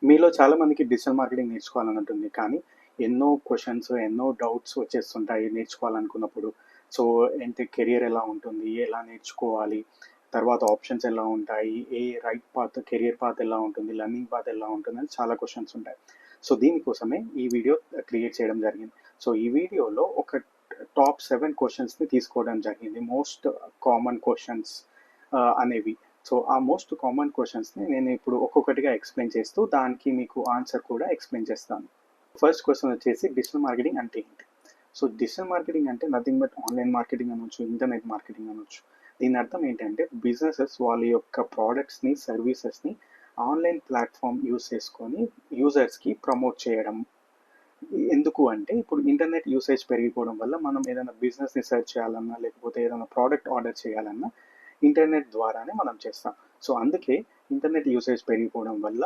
మీలో చాలా మందికి డిజిటల్ మార్కెటింగ్ నేర్చుకోవాలని ఉంటుంది. కానీ ఎన్నో క్వెషన్స్, ఎన్నో డౌట్స్ వచ్చేస్తుంటాయి నేర్చుకోవాలనుకున్నప్పుడు. సో, ఏంటి కెరియర్ ఎలా ఉంటుంది? ఎలా నేర్చుకోవాలి? తర్వాత ఆప్షన్స్ ఎలా ఉంటాయి? రైట్ పాత్, కెరియర్ పాత్ ఎలా ఉంటుంది? లెర్నింగ్ పాత్ ఎలా ఉంటుందని చాలా క్వెషన్స్ ఉంటాయి. సో, దీనికోసమే ఈ వీడియో క్రియేట్ చేయడం జరిగింది. సో, ఈ వీడియోలో ఒక టాప్ 7 క్వెషన్స్‌ని తీసుకోవడం జరిగింది. మోస్ట్ కామన్ క్వెషన్స్ అనేవి. సో, ఆ మోస్ట్ కామన్ క్వెషన్స్‌ని నేను ఇప్పుడు ఒక్కొక్కటిగా ఎక్స్‌ప్లెయిన్ చేస్తూ దానికి మీకు ఆన్సర్ కూడా ఎక్స్‌ప్లెయిన్ చేస్తాను. ఫస్ట్ క్వెషన్ వచ్చేసి డిజిటల్ మార్కెటింగ్ అంటే ఏంటి? సో, డిజిటల్ మార్కెటింగ్ అంటే నథింగ్ బట్ ఆన్‌లైన్ మార్కెటింగ్ అనొచ్చు, ఇంటర్నెట్ మార్కెటింగ్ అనొచ్చు. దీని అర్థం ఏంటంటే బిజినెసెస్ వాళ్ళ యొక్క ప్రొడక్ట్స్‌ని, సర్వీసెస్‌ని ఆన్‌లైన్ ప్లాట్‌ఫార్మ్ యూజ్ చేసుకొని యూజర్స్‌కి ప్రమోట్ చేయడం. ఎందుకు అంటే ఇప్పుడు ఇంటర్నెట్ యూసేజ్ పెరిగిపోవడం వల్ల మనం ఏదైనా బిజినెస్‌ని సెర్చ్ చేయాలన్నా, లేకపోతే ఏదైనా ప్రోడక్ట్ ఆర్డర్ చేయాలన్నా ఇంటర్నెట్ ద్వారానే మనం చేస్తాం. సో, అందుకే ఇంటర్నెట్ యూసేజ్ పెరిగిపోవడం వల్ల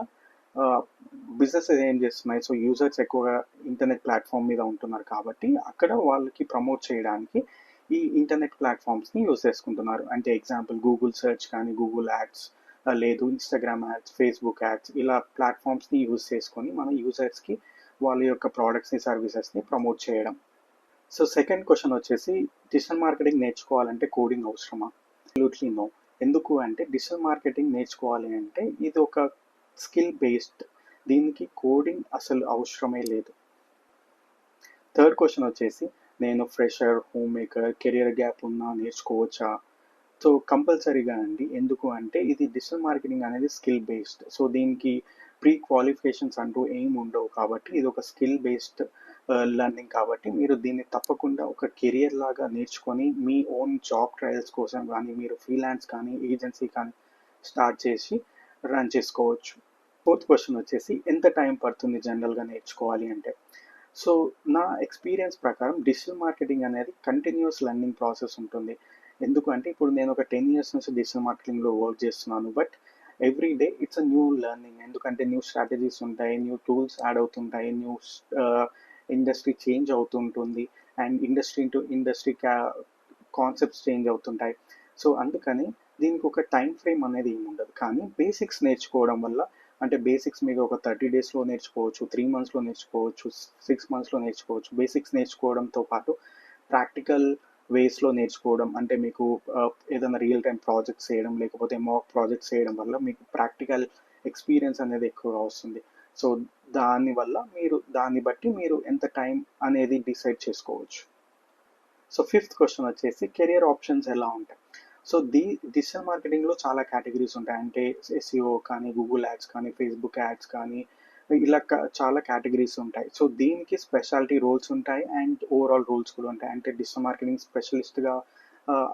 బిజినెసెస్ ఏం చేస్తున్నాయి, సో యూజర్స్ ఎక్కువగా ఇంటర్నెట్ ప్లాట్ఫామ్ మీద ఉంటున్నారు కాబట్టి అక్కడ వాళ్ళకి ప్రమోట్ చేయడానికి ఈ ఇంటర్నెట్ ప్లాట్ఫామ్స్ని యూజ్ చేసుకుంటున్నారు. అంటే ఎగ్జాంపుల్ గూగుల్ సెర్చ్ కానీ, గూగుల్ యాడ్స్, లేదు ఇన్స్టాగ్రామ్ యాడ్స్, ఫేస్బుక్ యాడ్స్, ఇలా ప్లాట్ఫామ్స్ని యూజ్ చేసుకొని మన యూజర్స్కి వాళ్ళ యొక్క ప్రోడక్ట్స్ని, సర్వీసెస్ని ప్రమోట్ చేయడం. సో సెకండ్ క్వశ్చన్ వచ్చేసి డిజిటల్ మార్కెటింగ్ నేర్చుకోవాలంటే కోడింగ్ అవసరమా? Absolutely no. ఎందుకు అంటే డిజిటల్ మార్కెటింగ్ నేర్చుకోవాలి అంటే ఇది ఒక స్కిల్ బేస్డ్. దీనికి కోడింగ్ అసలు అవసరమే లేదు. థర్డ్ క్వశ్చన్ వచ్చేసి నేను fresher, home maker, career gap ఉన్నా నేర్చుకోవచ్చా? సో కంపల్సరీగా అండి. ఎందుకు అంటే ఇది డిజిటల్ మార్కెటింగ్ అనేది స్కిల్ బేస్డ్. సో దీనికి ప్రీ క్వాలిఫికేషన్స్ అంటూ ఏం ఉండవు కాబట్టి ఇది ఒక స్కిల్ బేస్డ్ లెర్నింగ్ కాబట్టి మీరు దీన్ని తప్పకుండా ఒక కెరియర్ లాగా నేర్చుకొని మీ ఓన్ జాబ్ ట్రయల్స్ కోసం కానీ, మీరు ఫ్రీలాన్స్ కానీ, ఏజెన్సీ కానీ స్టార్ట్ చేసి రన్ చేసుకోవచ్చు. ఫోర్త్ క్వశ్చన్ వచ్చేసి ఎంత టైం పడుతుంది జనరల్గా నేర్చుకోవాలి అంటే? సో నా ఎక్స్పీరియన్స్ ప్రకారం డిజిటల్ మార్కెటింగ్ అనేది కంటిన్యూస్ లెర్నింగ్ ప్రాసెస్ ఉంటుంది. ఎందుకు అంటే ఇప్పుడు నేను ఒక 10 ఇయర్స్ నుంచి డిజిటల్ మార్కెటింగ్లో వర్క్ చేస్తున్నాను. But every day it's a new learning. ఎందుకంటే న్యూ స్ట్రాటజీస్ ఉంటాయి, న్యూ టూల్స్ యాడ్ అవుతుంటాయి, న్యూ ఇండస్ట్రీ చేంజ్ అవుతుంటుంది, and industry to industry concepts change అవుతుంటాయి. సో అందుకని దీనికి ఒక టైం ఫ్రేమ్ అనేది ఏమి ఉండదు. కానీ బేసిక్స్ నేర్చుకోవడం వల్ల, అంటే బేసిక్స్ మీద ఒక 30 డేస్లో నేర్చుకోవచ్చు, 3 మంత్స్లో నేర్చుకోవచ్చు, 6 మంత్స్లో నేర్చుకోవచ్చు. బేసిక్స్ నేర్చుకోవడంతో పాటు ప్రాక్టికల్ వేస్లో నేర్చుకోవడం, అంటే మీకు ఏదైనా రియల్ టైం ప్రాజెక్ట్స్ చేయడం, లేకపోతే మాక్ ప్రాజెక్ట్స్ చేయడం వల్ల మీకు ప్రాక్టికల్ ఎక్స్పీరియన్స్ అనేది ఎక్కువగా వస్తుంది. సో దానివల్ల మీరు దాన్ని బట్టి మీరు ఎంత టైం అనేది డిసైడ్ చేసుకోవచ్చు. సో ఫిఫ్త్ క్వశ్చన్ వచ్చేసి కెరియర్ ఆప్షన్స్ ఎలా ఉంటాయి? సో డిజిటల్ మార్కెటింగ్లో చాలా కేటగిరీస్ ఉంటాయి. అంటే ఎస్ఈఓ కానీ, గూగుల్ యాడ్స్ కానీ, ఫేస్బుక్ యాడ్స్ కానీ, ఇలా చాలా కేటగిరీస్ ఉంటాయి. సో దీనికి స్పెషాలిటీ రోల్స్ ఉంటాయి అండ్ ఓవరాల్ రోల్స్ కూడా ఉంటాయి. అంటే డిజిటల్ మార్కెటింగ్ స్పెషలిస్ట్గా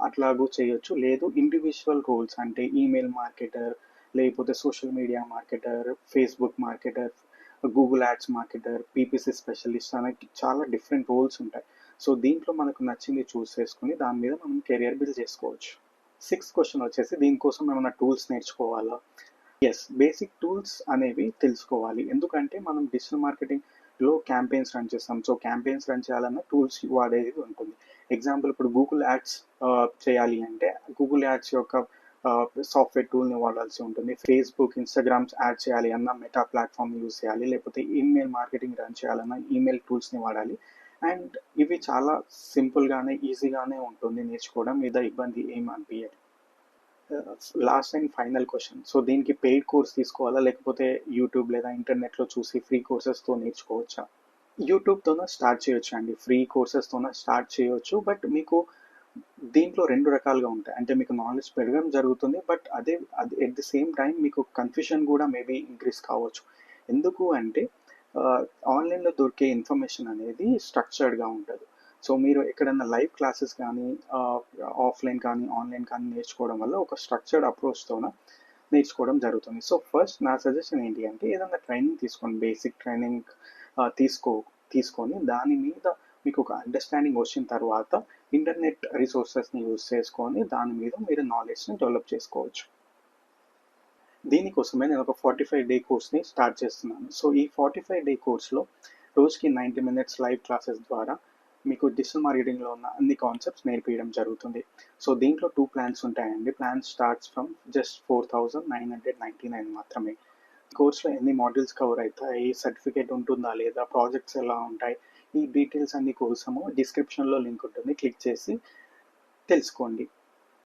అట్లాగూ చేయొచ్చు. లేదు ఇండివిజువల్ రోల్స్ అంటే ఈమెయిల్ మార్కెటర్, లేకపోతే social media marketer, Facebook marketer, Google ads marketer, PPC specialist అనే చాలా డిఫరెంట్ రోల్స్ ఉంటాయి. సో దీంట్లో మనకు నచ్చింది చూస్ చేసుకుని దాని మీద మనం కెరియర్ బిల్డ్ చేసుకోవచ్చు. సిక్స్త్ క్వశ్చన్ వచ్చేసి దీనికోసం ఏమైనా టూల్స్ నేర్చుకోవాలా? ఎస్, బేసిక్ టూల్స్ అనేవి తెలుసుకోవాలి. ఎందుకంటే మనం డిజిటల్ మార్కెటింగ్లో క్యాంపెయిన్స్ రన్ చేస్తాం. సో క్యాంపెయిన్స్ రన్ చేయాలన్నా టూల్స్ వాడేది ఉంటుంది. ఎగ్జాంపుల్ ఇప్పుడు గూగుల్ యాడ్స్ చేయాలి అంటే గూగుల్ యాడ్స్ యొక్క సాఫ్ట్వేర్ టూల్ని వాడాల్సి ఉంటుంది. ఫేస్బుక్, ఇన్స్టాగ్రామ్స్ యాడ్ చేయాలి అన్న మెటా ప్లాట్ఫామ్ యూజ్ చేయాలి, లేకపోతే ఈమెయిల్ మార్కెటింగ్ రన్ చేయాలన్నా ఈమెయిల్ టూల్స్ని వాడాలి. అండ్ ఇవి చాలా సింపుల్గానే, ఈజీగానే ఉంటుంది నేర్చుకోవడం, మీద ఇబ్బంది ఏం అనిపించదు. Last and final question. So దీనికి పెయిడ్ కోర్స్ తీసుకోవాలా, లేకపోతే యూట్యూబ్ లేదా ఇంటర్నెట్లో చూసి ఫ్రీ కోర్సెస్తో నేర్చుకోవచ్చా? యూట్యూబ్తోనే స్టార్ట్ చేయొచ్చు అండి. ఫ్రీ కోర్సెస్తోనే స్టార్ట్ చేయొచ్చు. బట్ మీకు దీంట్లో రెండు రకాలుగా ఉంటాయి. అంటే మీకు నాలెడ్జ్ పెరగడం జరుగుతుంది. బట్ అది ఎట్ ది సేమ్ టైం మీకు కన్ఫ్యూషన్ కూడా మేబీ ఇంక్రీజ్ కావచ్చు. ఎందుకు అంటే ఆన్లైన్లో దొరికే ఇన్ఫర్మేషన్ అనేది స్ట్రక్చర్డ్గా ఉంటుంది. సో మీరు ఎక్కడైనా లైవ్ క్లాసెస్ కానీ, ఆఫ్లైన్ కానీ, ఆన్లైన్ కానీ నేర్చుకోవడం వల్ల ఒక స్ట్రక్చర్డ్ అప్రోచ్తోన నేర్చుకోవడం జరుగుతుంది. సో ఫస్ట్ నా సజెషన్ ఏంటి అంటే ఏదైనా ట్రైనింగ్ తీసుకోండి. బేసిక్ ట్రైనింగ్ తీసుకొని దాని మీద మీకు ఒక అండర్స్టాండింగ్ వచ్చిన తర్వాత ఇంటర్నెట్ రిసోర్సెస్ని యూజ్ చేసుకొని దాని మీద మీరు నాలెడ్జ్ని డెవలప్ చేసుకోవచ్చు. దీనికోసమే నేను ఒక 45-డే కోర్స్ని స్టార్ట్ చేస్తున్నాను. సో ఈ 45-డే కోర్స్లో రోజుకి 90 మినిట్స్ లైవ్ క్లాసెస్ ద్వారా మీకు డిజిటల్ మార్కెటింగ్లో ఉన్న అన్ని కాన్సెప్ట్స్ నేర్పించడం జరుగుతుంది. సో దీంట్లో 2 ప్లాన్స్ ఉంటాయండి. ప్లాన్ స్టార్ట్స్ ఫ్రమ్ జస్ట్ 4,999 మాత్రమే. కోర్స్‌లో ఎన్ని మాడ్యూల్స్ కవర్ అయితాయి, సర్టిఫికేట్ ఉంటుందా లేదా, ప్రాజెక్ట్స్ ఎలా ఉంటాయి, ఈ డీటెయిల్స్ అన్ని కోసము డిస్క్రిప్షన్‌లో లింక్ ఉంటుంది. క్లిక్ చేసి తెలుసుకోండి.